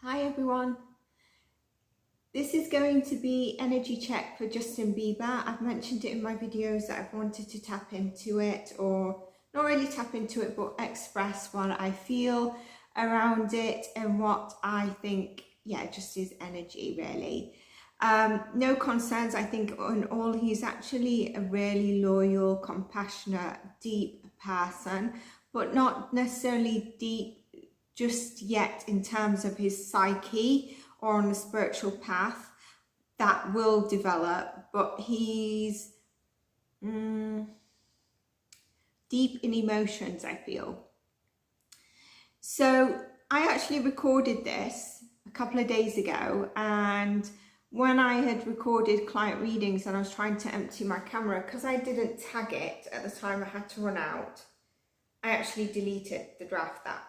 Hi everyone. This is going to be energy check for Justin Bieber. I've mentioned it in my videos that I've wanted to tap into it, or not really tap into it, but express what I feel around it and what I think, just his energy really. No concerns. I think on all, he's actually a really loyal, compassionate, deep person, but not necessarily deep just yet in terms of his psyche or on the spiritual path. That will develop, but he's deep in emotions, I feel. So I actually recorded this a couple of days ago, and when I had recorded client readings and I was trying to empty my camera, because I didn't tag it at the time, I had to run out, I actually deleted the draft that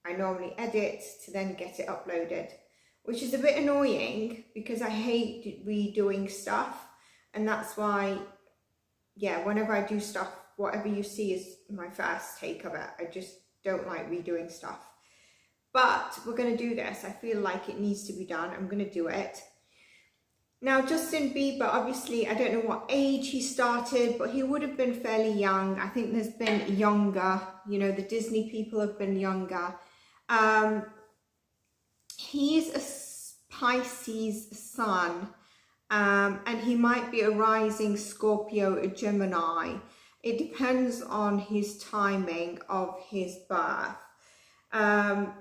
I normally edit to then get it uploaded, which is a bit annoying because I hate redoing stuff, and that's why, whenever I do stuff, whatever you see is my first take of it. I just don't like redoing stuff. But we're going to do this. I feel like it needs to be done. I'm going to do it. Now, Justin Bieber, obviously, I don't know what age he started, but he would have been fairly young. I think there's been younger, the Disney people have been younger. He's a Pisces sun, and he might be a rising Scorpio or Gemini. It depends on his timing of his birth. And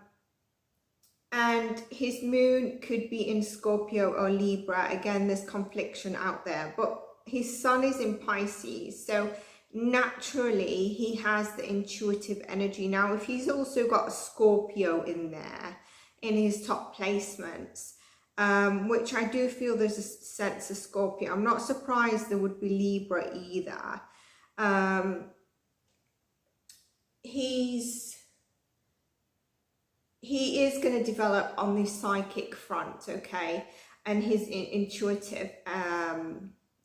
his moon could be in Scorpio or Libra. Again, there's confliction out there, but his sun is in Pisces, so naturally he has the intuitive energy. Now, if he's also got a Scorpio in there in his top placements, which I do feel there's a sense of Scorpio. I'm not surprised there would be Libra either. He is going to develop on the psychic front, okay, and his intuitive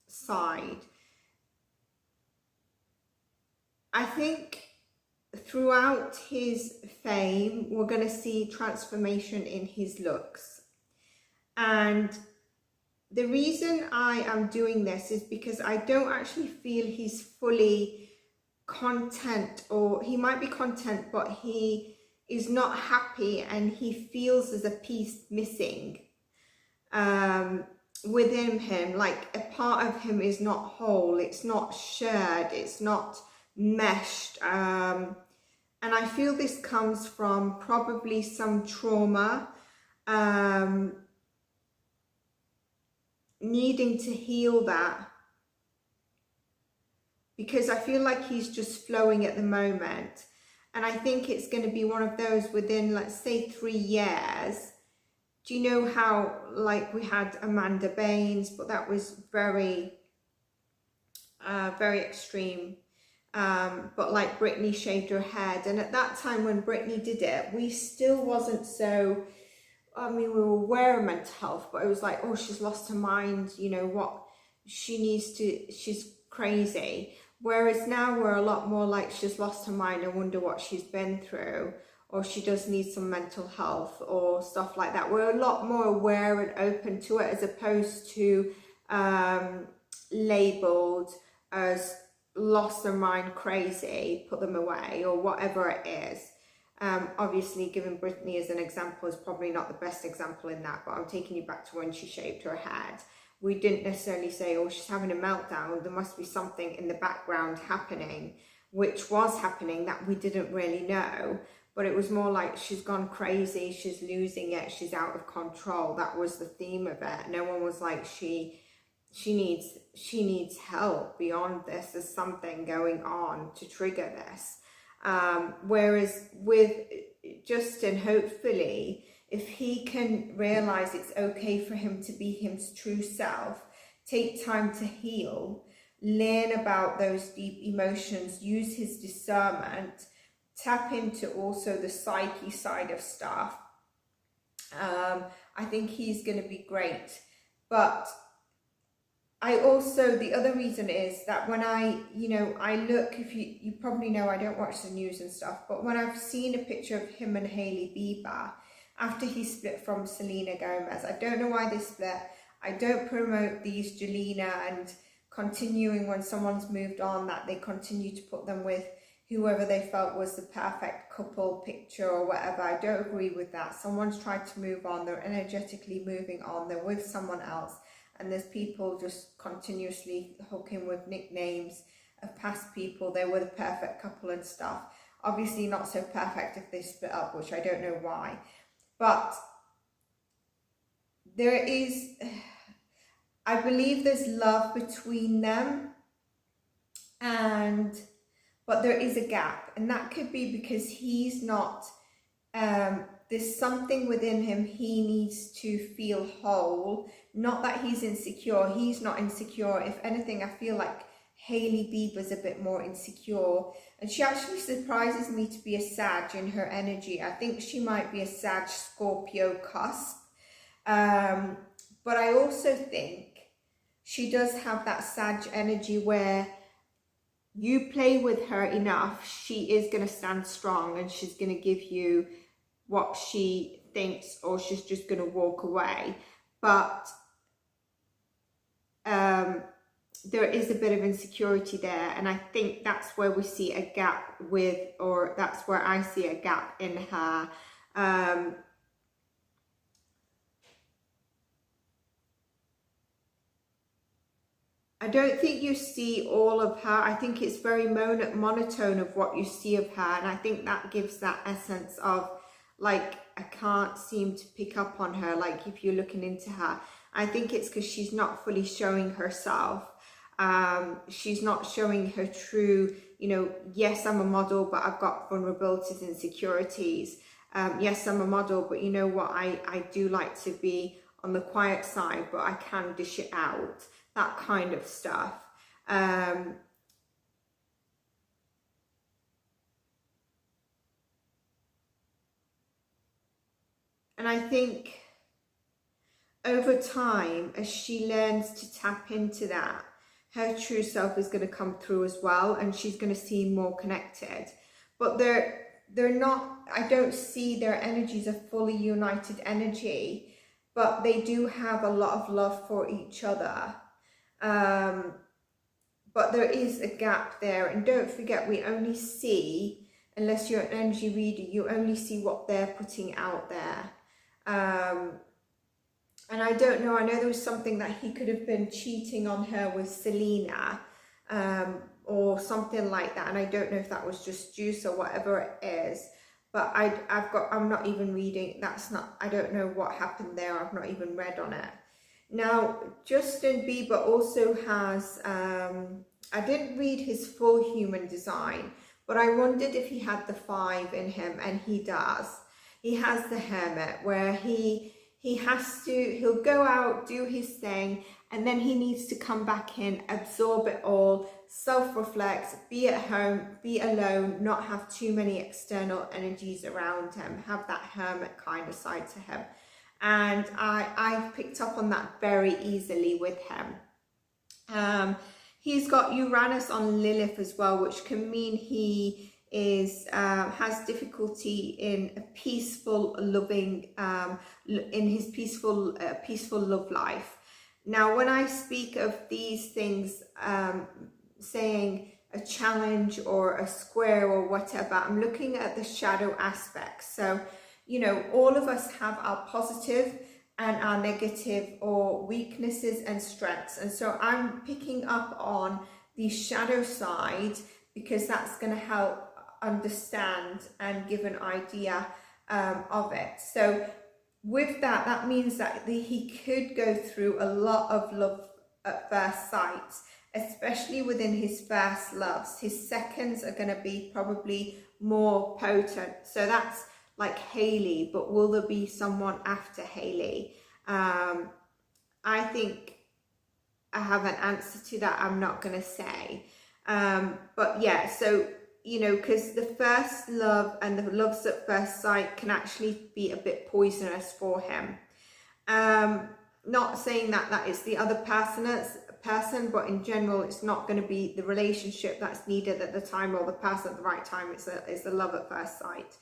side. I think throughout his fame, we're going to see transformation in his looks. And the reason I am doing this is because I don't actually feel he's fully content, or he might be content, but he is not happy and he feels there's a piece missing within him. Like a part of him is not whole, it's not shared, it's not meshed. And I feel this comes from probably some trauma, needing to heal that, because I feel like he's just flowing at the moment. And I think it's going to be one of those within, let's say, 3 years. Do you know how, like, we had Amanda Baines, but that was very, very extreme. But like Britney shaved her head. And at that time when Britney did it, we still wasn't so, I mean, we were aware of mental health, but it was like, oh, she's lost her mind, what she needs to, she's crazy. Whereas now we're a lot more like, she's lost her mind, I wonder what she's been through, or she does need some mental health or stuff like that. We're a lot more aware and open to it, as opposed to labelled as lost their mind, crazy, put them away, or whatever it is. Obviously, giving Britney as an example is probably not the best example in that, but I'm taking you back to when she shaved her head. We didn't necessarily say, oh, she's having a meltdown. There must be something in the background happening, which was happening that we didn't really know. But it was more like she's gone crazy, she's losing it, she's out of control. That was the theme of it. No one was like, she needs help beyond this. There's something going on to trigger this. Whereas with Justin, hopefully, if he can realize it's okay for him to be his true self, take time to heal, learn about those deep emotions, use his discernment, tap into also the psyche side of stuff, I think he's going to be great. But I also, the other reason is that when I look, if you probably know I don't watch the news and stuff, but when I've seen a picture of him and Hailey Bieber, after he split from Selena Gomez. I don't know why they split. I don't promote these Jelena and continuing when someone's moved on, that they continue to put them with whoever they felt was the perfect couple picture or whatever. I don't agree with that. Someone's tried to move on, they're energetically moving on, they're with someone else, and there's people just continuously hooking with nicknames of past people. They were the perfect couple and stuff. Obviously not so perfect if they split up, which I don't know why. But there is, I believe there's love between them, but there is a gap, and that could be because he's not, there's something within him he needs to feel whole. Not that he's insecure, he's not insecure. If anything, I feel like Hailey Bieber's a bit more insecure, and she actually surprises me to be a Sag in her energy. I think she might be a Sag Scorpio cusp, but I also think she does have that Sag energy where you play with her enough, she is going to stand strong and she's going to give you what she thinks, or she's just going to walk away. But there is a bit of insecurity there, and I think that's where we see a gap with, or that's where I see a gap in her. I don't think you see all of her. I think it's very monotone of what you see of her, and I think that gives that essence of, like, I can't seem to pick up on her, like if you're looking into her. I think it's because she's not fully showing herself. She's not showing her true, you know, yes, I'm a model, but I've got vulnerabilities and insecurities. Yes, I'm a model, but you know what, I do like to be on the quiet side, but I can dish it out. That kind of stuff. And I think over time, as she learns to tap into that, her true self is going to come through as well, and she's going to seem more connected. But they're not, I don't see their energies a fully united energy, but they do have a lot of love for each other. But there is a gap there, and don't forget, we only see, unless you're an energy reader, you only see what they're putting out there. And I don't know, I know there was something that he could have been cheating on her with Selena, or something like that, and I don't know if that was just juice or whatever it is, but I'm not even reading, I don't know what happened there, I've not even read on it. Now, Justin Bieber also has, I didn't read his full human design, but I wondered if he had the 5 in him, and he does. He has the Hermit, where he'll go out, do his thing, and then he needs to come back in, absorb it all, self-reflect, be at home, be alone, not have too many external energies around him, have that Hermit kind of side to him. And I picked up on that very easily with him. He's got Uranus on Lilith as well, which can mean he is has difficulty in a peaceful, loving, in his peaceful love life. Now, when I speak of these things, saying a challenge or a square or whatever, I'm looking at the shadow aspects. So, you know, all of us have our positive and our negative, or weaknesses and strengths. And so I'm picking up on the shadow side, because that's going to help understand and give an idea of it. So with that, that means that he could go through a lot of love at first sight, especially within his first loves. His seconds are going to be probably more potent. So that's like Hailey, but will there be someone after Hailey? I think I have an answer to that. I'm not going to say. But yeah, so, you know, because the first love and the loves at first sight can actually be a bit poisonous for him. Not saying that that is the other person, but in general, it's not going to be the relationship that's needed at the time, or the person at the right time. It's the love at first sight.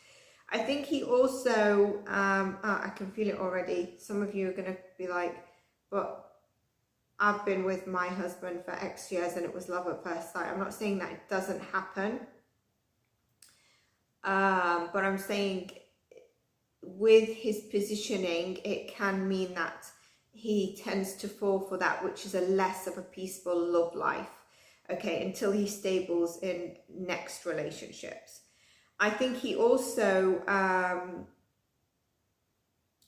I think he also, I can feel it already. Some of you are going to be like, but I've been with my husband for X years and it was love at first sight. I'm not saying that it doesn't happen. But I'm saying with his positioning, it can mean that he tends to fall for that, which is a less of a peaceful love life, okay, until he stables in next relationships. I think he also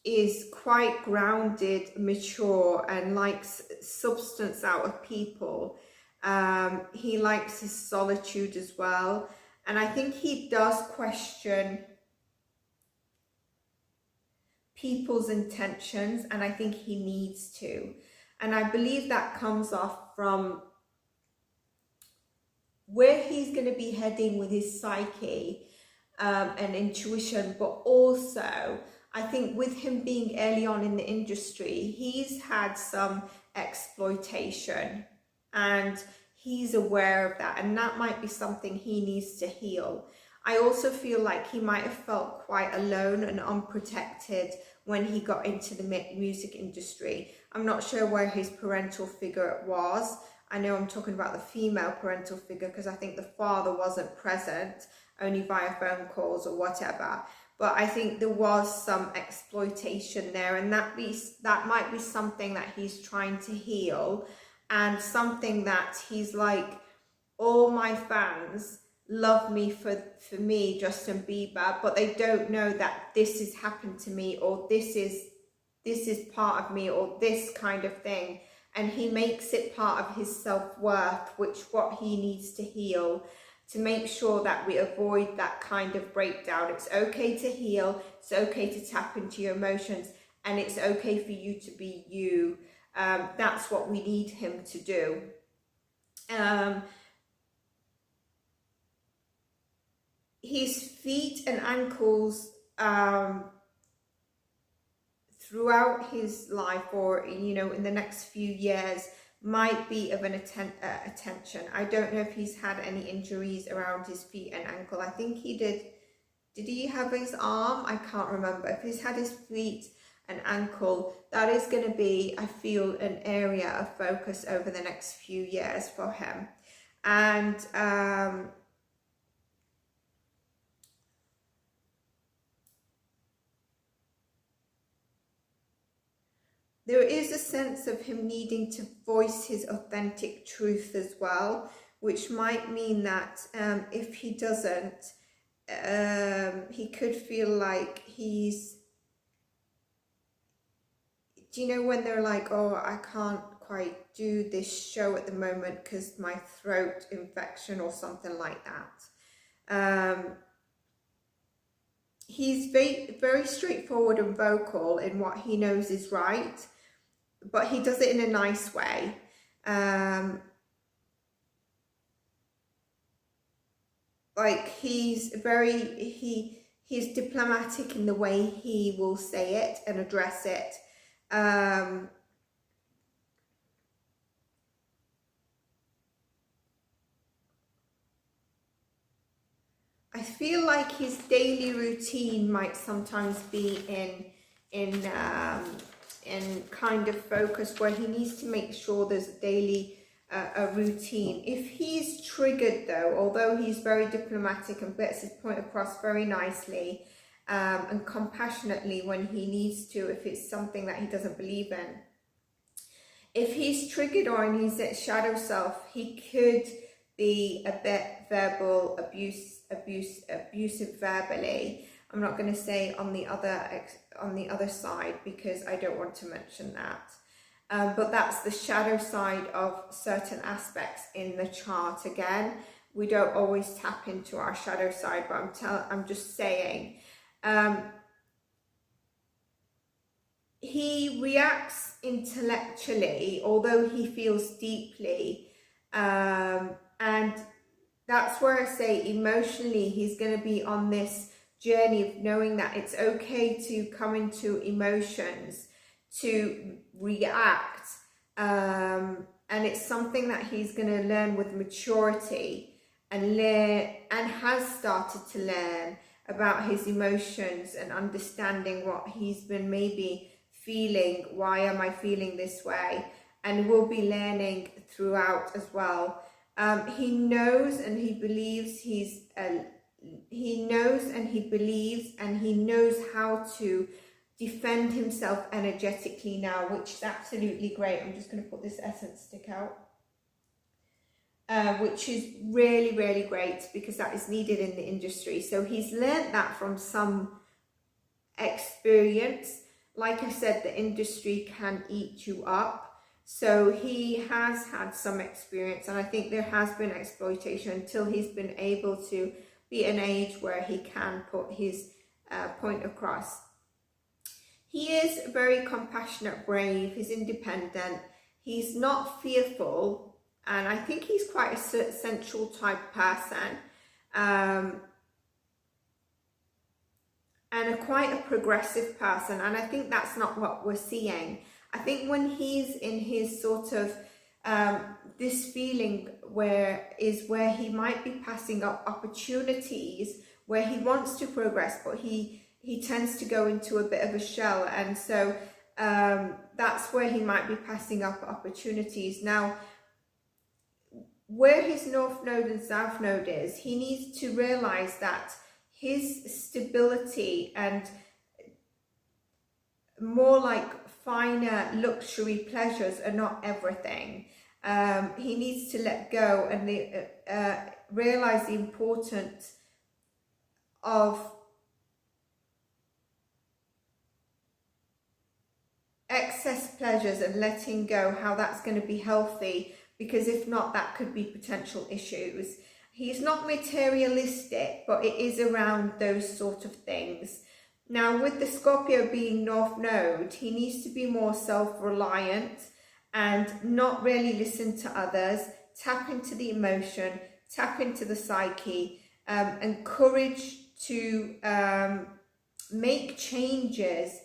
is quite grounded, mature, and likes substance out of people. He likes his solitude as well. And I think he does question people's intentions, and I think he needs to. And I believe that comes off from where he's going to be heading with his psyche and intuition, but also I think with him being early on in the industry, he's had some exploitation and he's aware of that, and that might be something he needs to heal. I also feel like he might have felt quite alone and unprotected when he got into the music industry. I'm not sure where his parental figure was. I know I'm talking about the female parental figure because I think the father wasn't present, only via phone calls or whatever. But I think there was some exploitation there, and that might be something that he's trying to heal, and something that he's like, all my fans love me for me, Justin Bieber, but they don't know that this has happened to me, or this is part of me, or this kind of thing. And he makes it part of his self-worth, which what he needs to heal, to make sure that we avoid that kind of breakdown. It's okay to heal, it's okay to tap into your emotions, and it's okay for you to be you. That's what we need him to do. His feet and ankles throughout his life, or in the next few years, might be of an attention. I don't know if he's had any injuries around his feet and ankle. I think he did he have his arm? I can't remember. If he's had his feet and ankle, that is going to be, I feel, an area of focus over the next few years for him. And there is a sense of him needing to voice his authentic truth as well, which might mean that if he doesn't, he could feel like he's, do you know when they're like, oh, I can't quite do this show at the moment because my throat infection or something like that. He's very straightforward and vocal in what he knows is right, but he does it in a nice way. Like he's diplomatic in the way he will say it and address it. I feel like his daily routine might sometimes be in kind of focus, where he needs to make sure there's a daily a routine. If he's triggered though, although he's very diplomatic and gets his point across very nicely and compassionately when he needs to, if it's something that he doesn't believe in, if he's triggered or in his shadow self, he could be a bit verbal abusive verbally. I'm not going to say on the other side because I don't want to mention that. But that's the shadow side of certain aspects in the chart. Again, we don't always tap into our shadow side, but I'm just saying. He reacts intellectually, although he feels deeply, and that's where I say emotionally he's going to be on this journey of knowing that it's okay to come into emotions, to react, and it's something that he's going to learn with maturity and has started to learn about his emotions and understanding what he's been maybe feeling. Why am I feeling this way? And will be learning throughout as well. He knows and he believes he knows and he believes and he knows how to defend himself energetically now, which is absolutely great. I'm just going to put this essence stick out, which is really, really great because that is needed in the industry. So he's learned that from some experience. Like I said, the industry can eat you up. So he has had some experience, and I think there has been exploitation until he's been able to be an age where he can put his point across. He is very compassionate, brave, he's independent, he's not fearful, and I think he's quite a central type person, and quite a progressive person, and I think that's not what we're seeing. I think when he's in his sort of this feeling where he might be passing up opportunities where he wants to progress, but he tends to go into a bit of a shell, and so that's where he might be passing up opportunities. Now, where his North Node and South Node is, he needs to realize that his stability and more like finer luxury pleasures are not everything. He needs to let go and realize the importance of excess pleasures and letting go, how that's going to be healthy, because if not, that could be potential issues. He's not materialistic, but it is around those sort of things. Now, with the Scorpio being North Node, he needs to be more self-reliant and not really listen to others, tap into the emotion, tap into the psyche, and courage to make changes,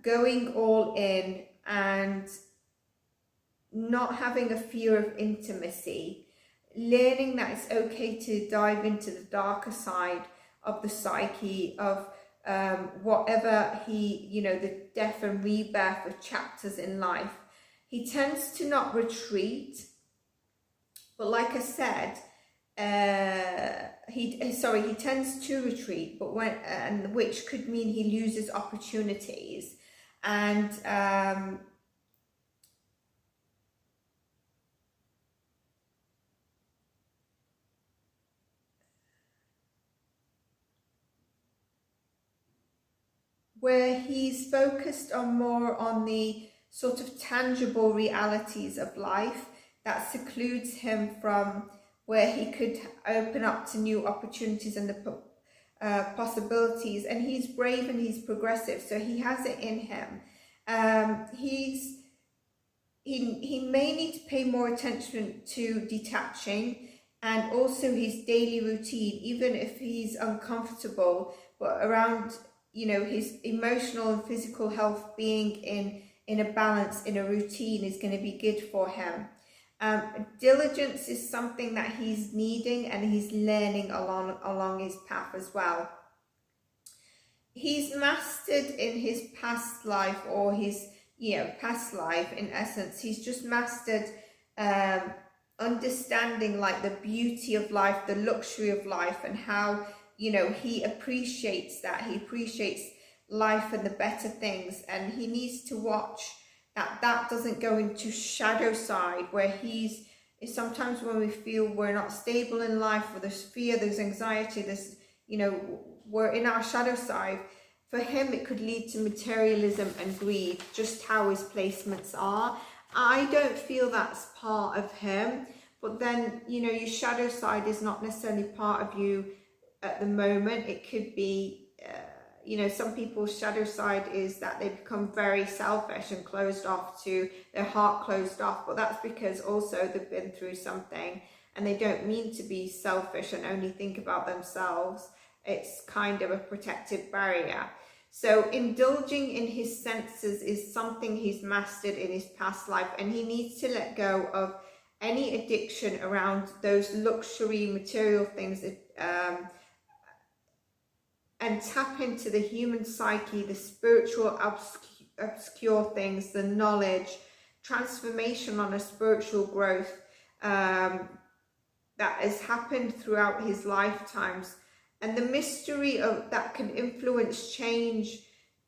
going all in and not having a fear of intimacy, learning that it's okay to dive into the darker side of the psyche, of whatever the death and rebirth of chapters in life. He tends to not retreat, but like I said, he tends to retreat, but which could mean he loses opportunities, and where he's focused more on the sort of tangible realities of life, that secludes him from where he could open up to new opportunities and the possibilities. And he's brave and he's progressive, so he has it in him. He may need to pay more attention to detaching and also his daily routine, even if he's uncomfortable, but around his emotional and physical health being in a balance, in a routine, is going to be good for him. Diligence is something that he's needing and he's learning along his path as well. He's mastered in his past life, or his past life in essence. He's just mastered understanding like the beauty of life, the luxury of life, and how he appreciates that. He appreciates life and the better things, and he needs to watch that doesn't go into shadow side, where sometimes when we feel we're not stable in life, or there's fear, there's anxiety, there's we're in our shadow side. For him, it could lead to materialism and greed, just how his placements are. I don't feel that's part of him, but then your shadow side is not necessarily part of you at the moment. It could be some people's shadow side is that they become very selfish and closed off, to their heart closed off, but that's because also they've been through something and they don't mean to be selfish and only think about themselves. It's kind of a protective barrier. So indulging in his senses is something he's mastered in his past life, and he needs to let go of any addiction around those luxury material things that and tap into the human psyche, the spiritual obscure things, the knowledge, transformation on a spiritual growth that has happened throughout his lifetimes, and the mystery of that can influence change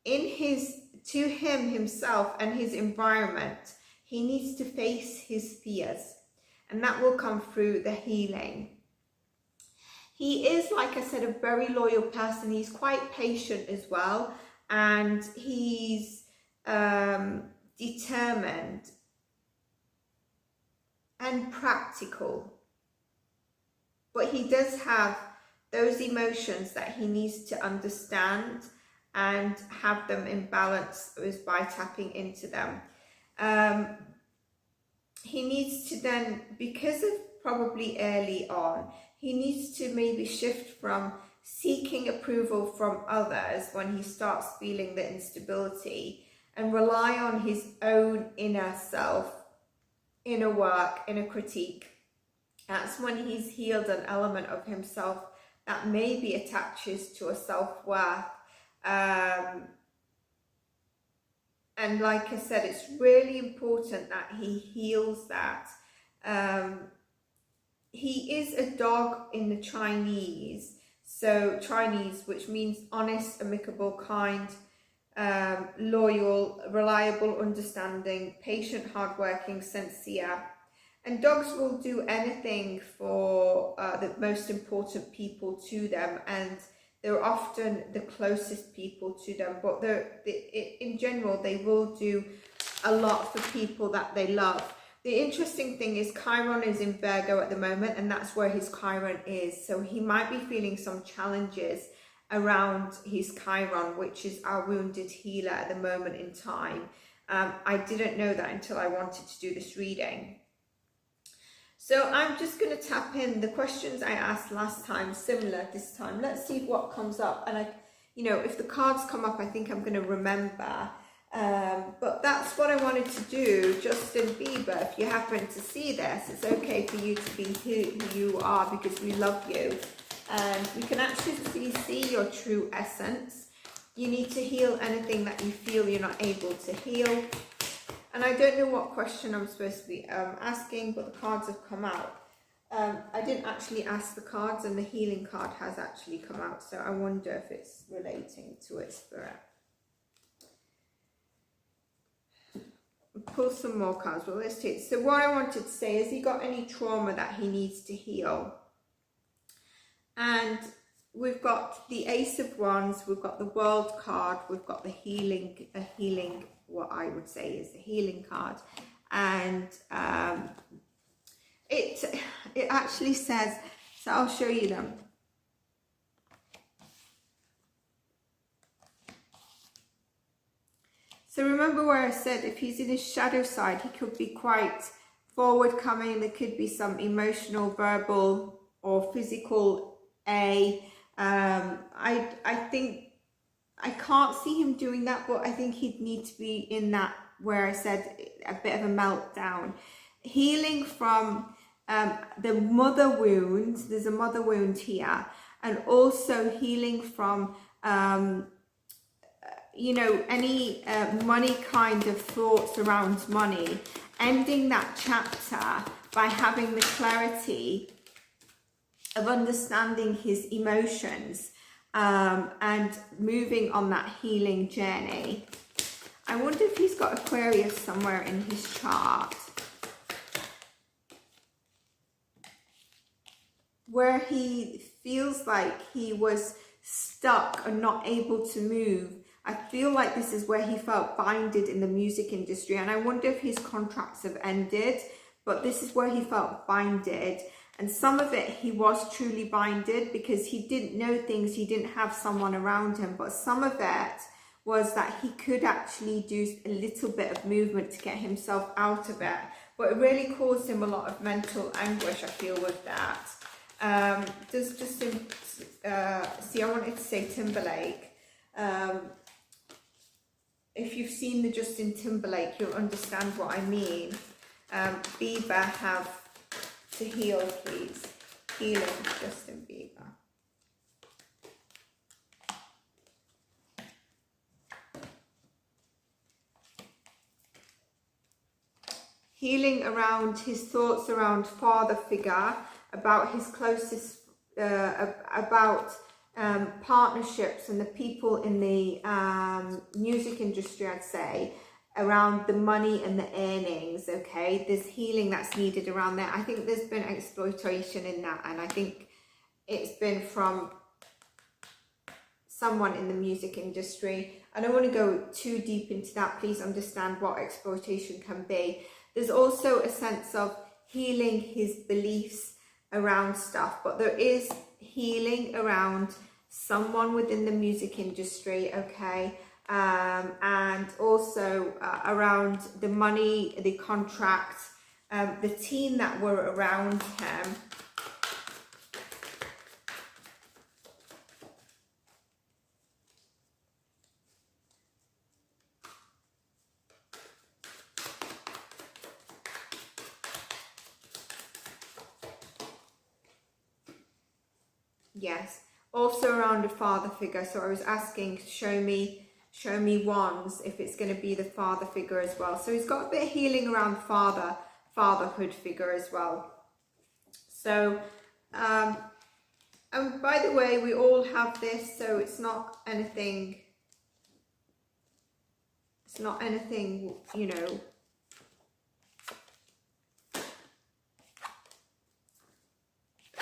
to him himself and his environment. He needs to face his fears, and that will come through the healing. He is, like I said, a very loyal person. He's quite patient as well, and he's determined and practical. But he does have those emotions that he needs to understand and have them in balance is by tapping into them. He needs to then, because of probably early on, he needs to maybe shift from seeking approval from others when he starts feeling the instability, and rely on his own inner self, inner work, inner critique. That's when he's healed an element of himself that maybe attaches to a self-worth. And like I said, it's really important that he heals that. He is a dog in the Chinese, so Chinese, which means honest, amicable, kind, loyal, reliable, understanding, patient, hardworking, sincere. And dogs will do anything for the most important people to them, and they're often the closest people to them, but in general they will do a lot for people that they love. The interesting thing is Chiron is in Virgo at the moment, and that's where his Chiron is, so he might be feeling some challenges around his Chiron, which is our wounded healer at the moment in time. I didn't know that until I wanted to do this reading. So I'm just going to tap in the questions I asked last time, similar this time. Let's see what comes up. And if the cards come up, I think I'm going to remember. But that's what I wanted to do. Justin Bieber, if you happen to see this, it's okay for you to be who you are, because we love you. And we can actually see your true essence. You need to heal anything that you feel you're not able to heal. And I don't know what question I'm supposed to be asking, but the cards have come out. I didn't actually ask the cards, and the healing card has actually come out. So I wonder if it's relating to its spirit. Pull some more cards. Well, let's take. So what I wanted to say is, he got any trauma that he needs to heal? And we've got the Ace of Wands, we've got the World card, we've got the healing, what I would say is the healing card. And it actually says, so I'll show you them. So remember where I said if he's in his shadow side, he could be quite forward-coming. There could be some emotional, verbal or physical I think I can't see him doing that, but I think he'd need to be in that where I said a bit of a meltdown. Healing from the mother wound, there's a mother wound here, and also healing from any money kind of thoughts around money, ending that chapter by having the clarity of understanding his emotions and moving on that healing journey. I wonder if he's got Aquarius somewhere in his chart, where he feels like he was stuck and not able to move. I feel like this is where he felt binded in the music industry, and I wonder if his contracts have ended, but this is where he felt binded. And some of it, he was truly binded because he didn't know things, he didn't have someone around him. But some of it was that he could actually do a little bit of movement to get himself out of it. But it really caused him a lot of mental anguish, I feel, with that. Does Justin, see, I wanted to say Timberlake. If you've seen the Justin Timberlake, you'll understand what I mean. Bieber, have to heal, please. Healing, Justin Bieber. healing around his thoughts around father figure, about his closest, about partnerships and the people in the music industry, I'd say, around the money and the earnings. Okay, there's healing that's needed around there. I think there's been exploitation in that, and I think it's been from someone in the music industry. I don't want to go too deep into that. Please understand what exploitation can be. There's also a sense of healing his beliefs around stuff, but there is healing around someone within the music industry, okay, and also around the money, the contract, the team that were around him. Yes, also around a father figure. So I was asking, show me wands, if it's going to be the father figure as well. So he's got a bit of healing around fatherhood figure as well. So, and by the way, we all have this, so it's not anything, you know,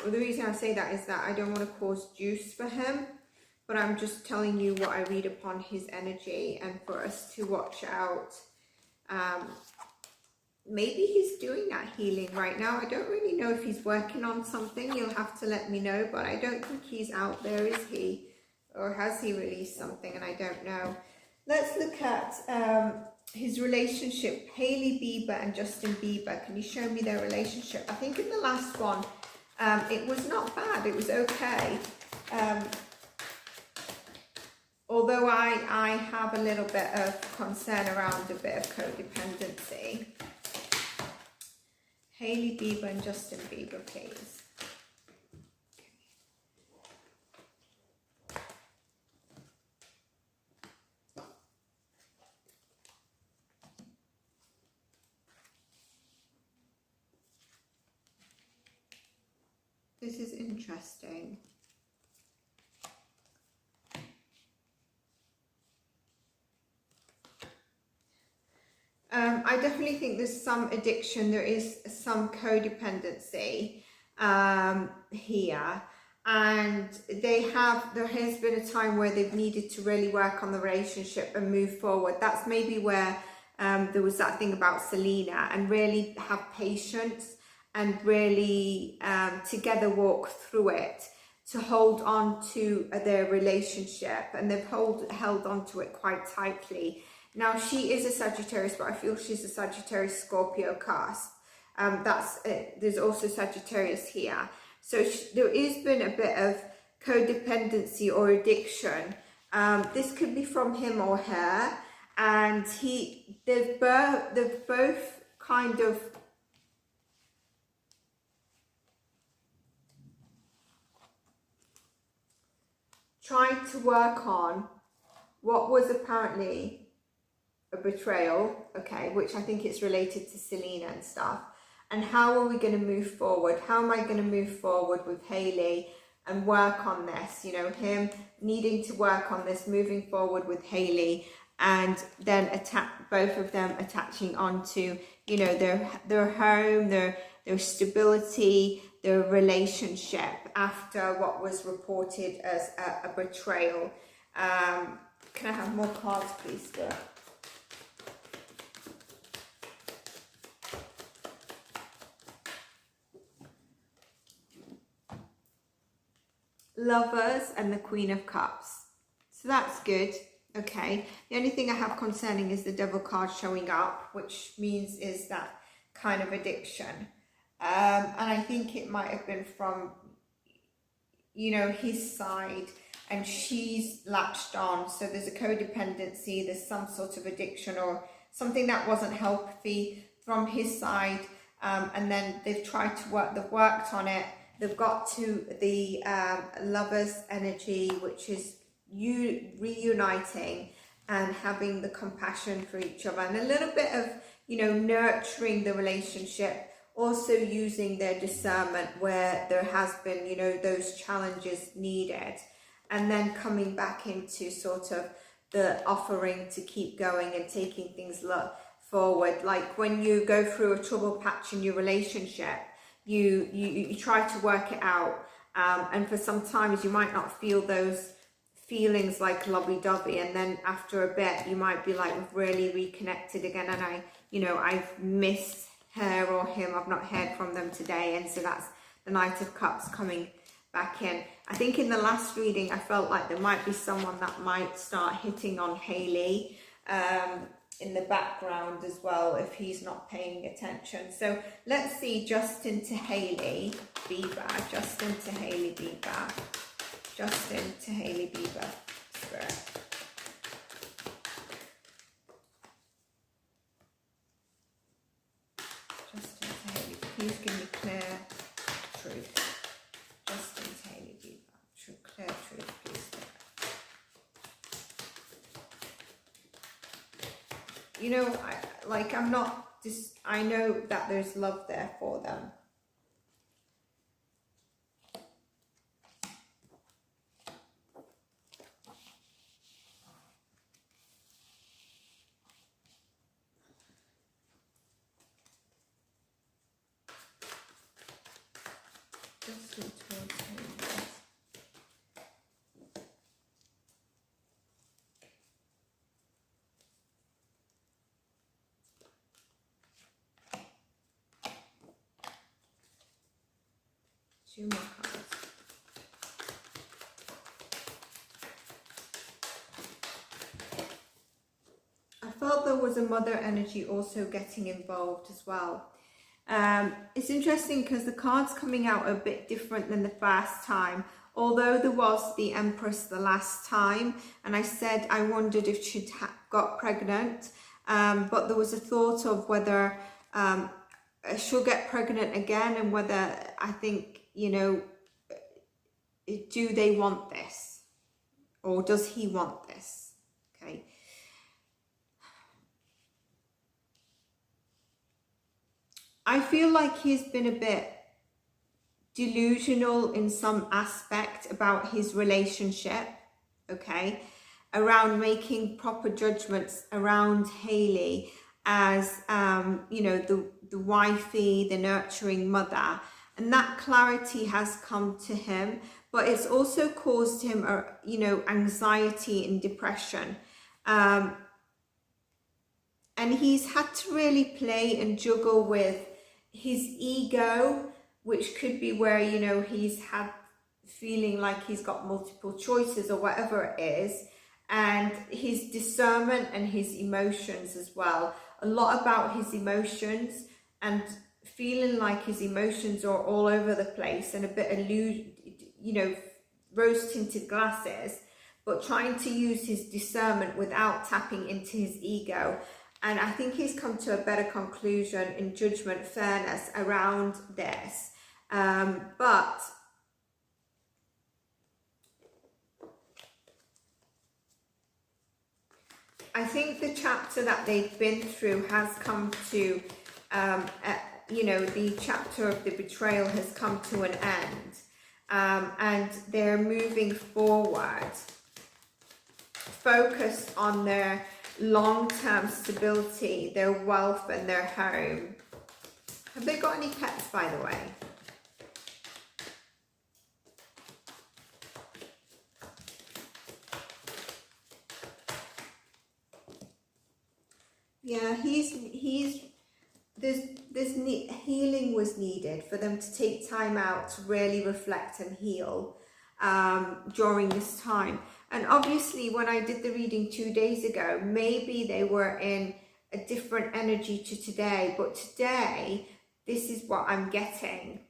well, the reason I say that is that I don't want to cause juice for him, but I'm just telling you what I read upon his energy, and for us to watch out. Maybe he's doing that healing right now. I don't really know if he's working on something. You'll have to let me know, but I don't think he's out there, is he? Or has he released something and I don't know? Let's look at his relationship, Hailey Bieber and Justin Bieber. Can you show me their relationship? I think in the last one, it was not bad, it was okay. Although I have a little bit of concern around a bit of codependency. Hailey Bieber and Justin Bieber, please. This is interesting. I definitely think there's some addiction, there is some codependency here, and there has been a time where they've needed to really work on the relationship and move forward. That's maybe where there was that thing about Selena, and really have patience and really together walk through it, to hold on to their relationship, and they've held on to it quite tightly. Now, she is a Sagittarius, but I feel she's a Sagittarius Scorpio cusp. There's also Sagittarius here. So there has been a bit of codependency or addiction. This could be from him or her, and they've both kind of tried to work on what was apparently a betrayal, okay, which I think it's related to Selena and stuff. And how are we going to move forward? How am I going to move forward with Hailey and work on this? You know, him needing to work on this, moving forward with Hailey, and then both of them attaching onto, you know, their home, their stability, their relationship after what was reported as a betrayal. Can I have more cards, please, Spirit? Lovers and the Queen of Cups. So that's good. Okay. The only thing I have concerning is the Devil card showing up, which means is that kind of addiction. And I think it might have been from, you know, his side, and she's latched on. So there's a codependency, there's some sort of addiction or something that wasn't healthy from his side. And then they've worked on it. They've got to the Lover's energy, which is reuniting, and having the compassion for each other, and a little bit of, you know, nurturing the relationship, also using their discernment where there has been, you know, those challenges needed, and then coming back into sort of the offering to keep going and taking things forward. Like when you go through a trouble patch in your relationship, you try to work it out, and for sometimes you might not feel those feelings like lovey-dovey, and then after a bit you might be like, we've really reconnected again, and I've missed her or him, I've not heard from them today, and so that's the Knight of Cups coming back in. I think in the last reading I felt like there might be someone that might start hitting on Hailey in the background as well, if he's not paying attention. So let's see Justin to Hailey Bieber, Justin to Hailey Bieber, Justin to Hailey Bieber, Spirit. Justin to Hailey, please give me clear truth. Justin to Hailey Bieber, clear truth, please. You know, I know that there's love there for them. Two more cards. I felt there was a mother energy also getting involved as well. It's interesting because the cards coming out are a bit different than the first time. Although there was the Empress the last time, and I said I wondered if she'd got pregnant, but there was a thought of whether she'll get pregnant again, and whether, I think, you know, do they want this, or does he want this? Okay. I feel like he's been a bit delusional in some aspect about his relationship, okay, around making proper judgments around Hailey as, you know, the wifey, the nurturing mother. And that clarity has come to him, but it's also caused him, you know, anxiety and depression. And he's had to really play and juggle with his ego, which could be where, you know, he's had feeling like he's got multiple choices or whatever it is, and his discernment and his emotions as well. A lot about his emotions, and feeling like his emotions are all over the place and a bit you know, rose-tinted glasses, but trying to use his discernment without tapping into his ego. And I think he's come to a better conclusion in judgment, fairness around this. But I think the chapter that they've been through has come to, you know, the chapter of the betrayal has come to an end, and they're moving forward, focused on their long-term stability, their wealth and their home. Have they got any pets, by the way? Yeah, there's healing was needed for them to take time out to really reflect and heal during this time. And obviously when I did the reading 2 days ago, maybe they were in a different energy to today, but today this is what I'm getting.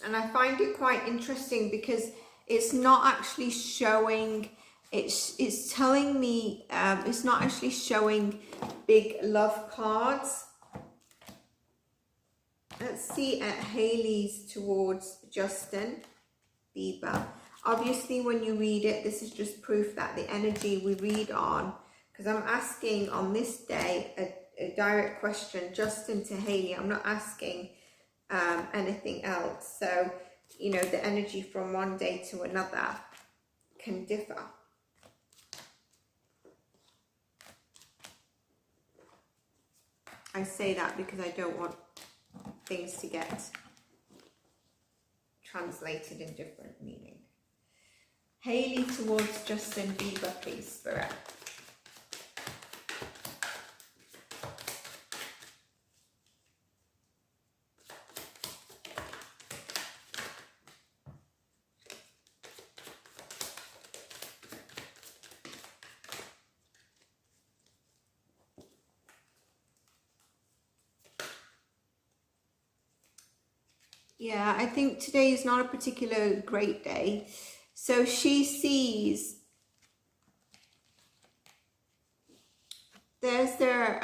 And I find it quite interesting because it's not actually showing, it's telling me, it's not actually showing big love cards. Let's see at Hailey's towards Justin Bieber. Obviously, when you read it, this is just proof that the energy we read on, because I'm asking on this day a direct question, Justin to Hailey. I'm not asking anything else. So, you know, the energy from one day to another can differ. I say that because I don't want things to get translated in different meaning. Hailey towards Justin Bieber, please, Spirit. Yeah, I think today is not a particular great day. So she sees there's their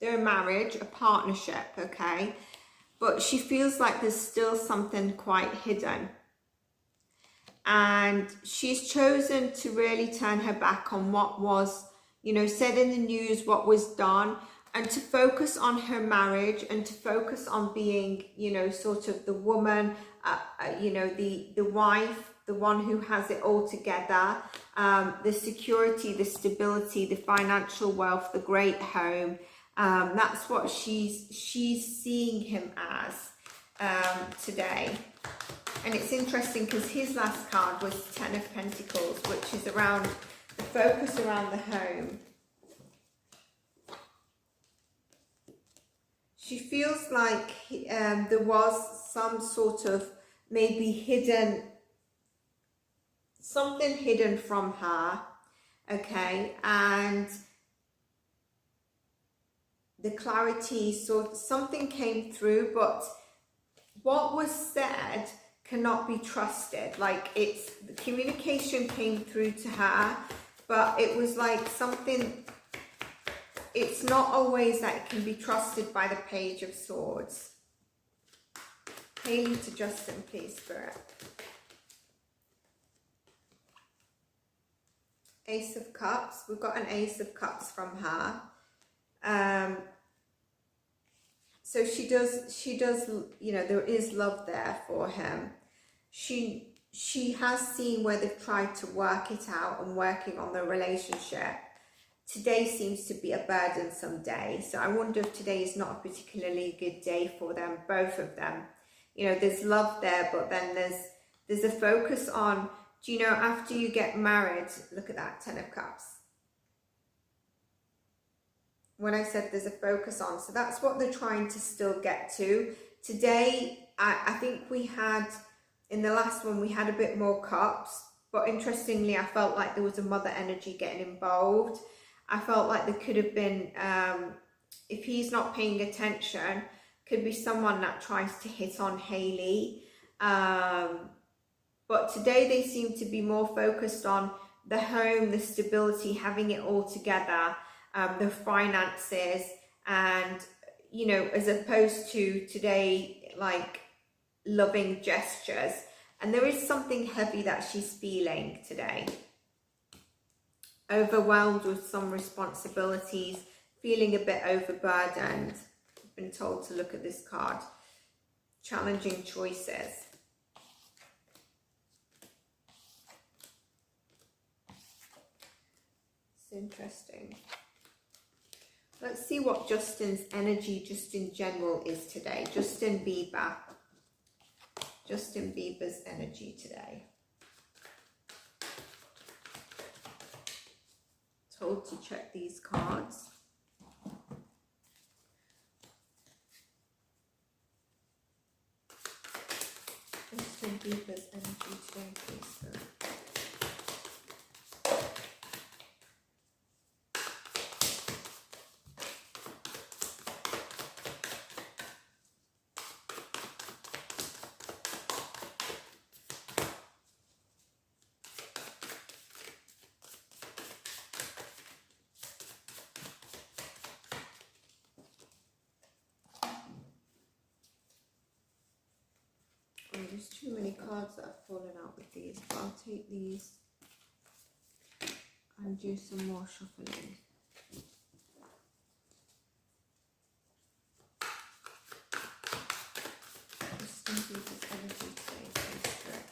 marriage, a partnership, okay? But she feels like there's still something quite hidden. And she's chosen to really turn her back on what was, you know, said in the news, what was done, and to focus on her marriage and to focus on being, you know, sort of the woman, you know, the wife, the one who has it all together, the security, the stability, the financial wealth, the great home. That's what she's seeing him as today. And it's interesting because his last card was 10 of Pentacles, which is around the focus around the home. She feels like there was some sort of maybe hidden, something hidden from her, okay, and the clarity, sort of something came through, but what was said cannot be trusted. Like, it's, the communication came through to her, but it was like something, it's not always that it can be trusted by the Page of Swords. Hailey to Justin, please, Spirit. Ace of Cups. We've got an Ace of Cups from her. So she does, you know, there is love there for him. She has seen where they've tried to work it out and working on the relationship. Today seems to be a burdensome day. So I wonder if today is not a particularly good day for them, both of them. You know, there's love there, but then there's a focus on, do you know, after you get married, look at that, 10 of Cups. When I said there's a focus on, so that's what they're trying to still get to. Today, I think we had, in the last one, we had a bit more cups, but interestingly, I felt like there was a mother energy getting involved. I felt like there could have been, if he's not paying attention, could be someone that tries to hit on Hailey. But today they seem to be more focused on the home, the stability, having it all together, the finances, and, you know, as opposed to today, like loving gestures. And there is something heavy that she's feeling today. Overwhelmed with some responsibilities, feeling a bit overburdened. I've been told to look at this card. Challenging choices. It's interesting. Let's see what Justin's energy just in general is today. Justin Bieber. Justin Bieber's energy today. Told to check these cards. Justin Bieber's energy today, please. There's too many cards that have fallen out with these, but I'll take these and do some more shuffling. Just going to use this energy today to stretch.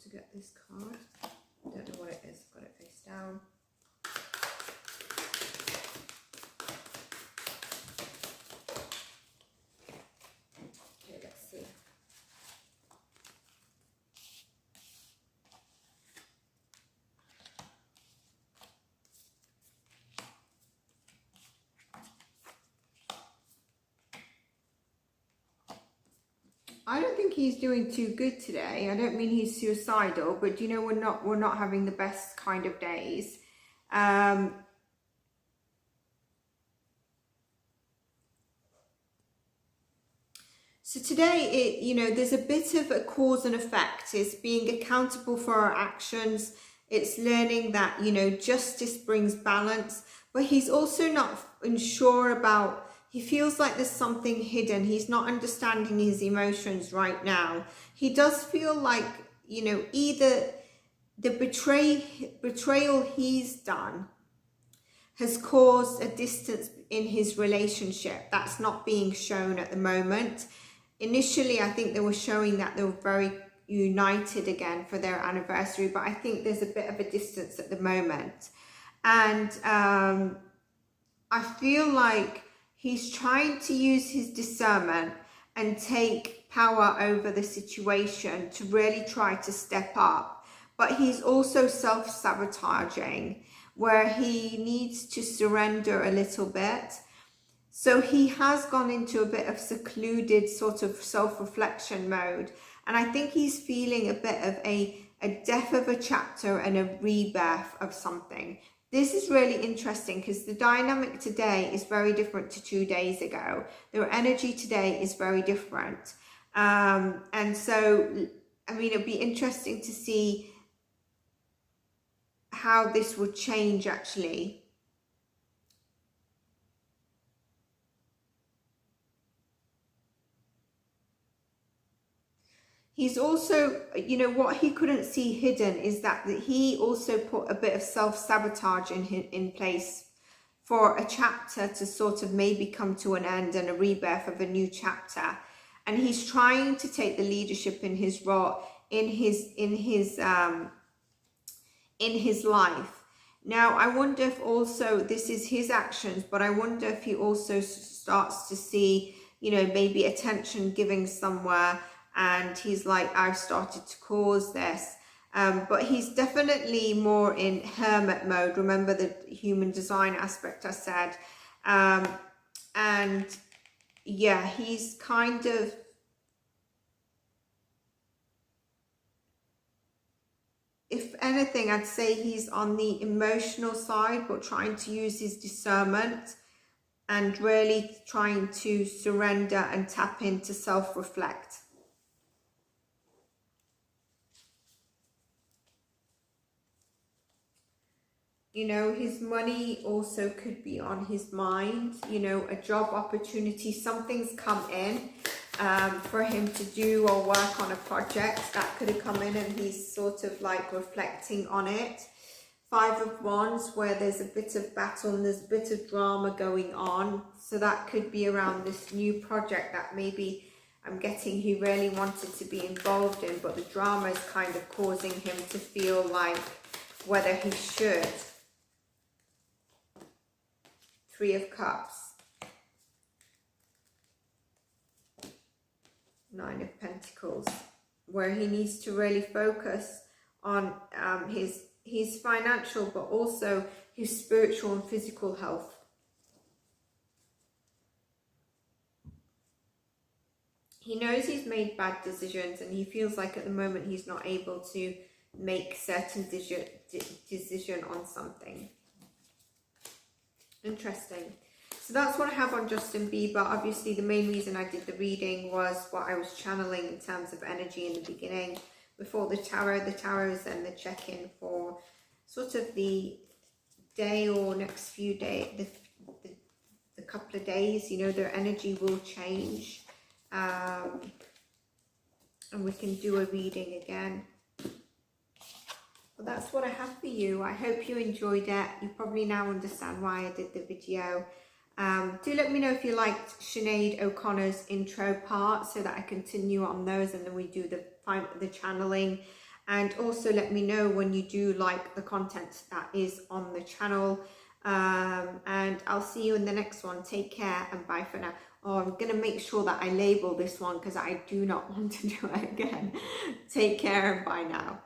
To get this card, don't know what it is, I've got it face down. Okay, let's see. I don't think he's doing too good today. I don't mean he's suicidal, but you know, we're not having the best kind of days. So today, you know, there's a bit of a cause and effect. It's being accountable for our actions. It's learning that, you know, justice brings balance, but he's also not unsure about. He feels like there's something hidden. He's not understanding his emotions right now. He does feel like, you know, either the betrayal he's done has caused a distance in his relationship that's not being shown at the moment. Initially, I think they were showing that they were very united again for their anniversary, but I think there's a bit of a distance at the moment. And I feel like he's trying to use his discernment and take power over the situation to really try to step up. But he's also self-sabotaging, where he needs to surrender a little bit. So he has gone into a bit of secluded sort of self-reflection mode. And I think he's feeling a bit of a death of a chapter and a rebirth of something. This is really interesting because the dynamic today is very different to 2 days ago. Their energy today is very different. And so, I mean, it'd be interesting to see how this would change actually. He's also, you know, what he couldn't see hidden is that he also put a bit of self-sabotage in place for a chapter to sort of maybe come to an end and a rebirth of a new chapter. And he's trying to take the leadership in his role, in his life. Now, I wonder if also this is his actions, but I wonder if he also starts to see, you know, maybe attention giving somewhere. And he's like, I've started to cause this. But he's definitely more in hermit mode. Remember the human design aspect I said. And yeah, he's kind of, if anything, I'd say he's on the emotional side, but trying to use his discernment and really trying to surrender and tap into self-reflect. You know, his money also could be on his mind, you know, a job opportunity, something's come in for him to do or work on a project that could have come in and he's sort of like reflecting on it. 5 of Wands, where there's a bit of battle and there's a bit of drama going on. So that could be around this new project that maybe I'm getting he really wanted to be involved in, but the drama is kind of causing him to feel like whether he should. 3 of Cups, 9 of Pentacles, where he needs to really focus on his financial, but also his spiritual and physical health. He knows he's made bad decisions and he feels like at the moment he's not able to make certain decision on something. Interesting. So that's what I have on Justin Bieber. Obviously, the main reason I did the reading was what I was channeling in terms of energy in the beginning. Before the tarot is then the check-in for sort of the day or next few days, the couple of days, you know, their energy will change. And we can do a reading again. Well, that's what I have for you. I hope you enjoyed it. You probably now understand why I did the video. Do let me know if you liked Sinead O'Connor's intro part so that I continue on those and then we do the channeling. And also let me know when you do like the content that is on the channel. And I'll see you in the next one. Take care and bye for now. Oh, I'm going to make sure that I label this one because I do not want to do it again. Take care and bye now.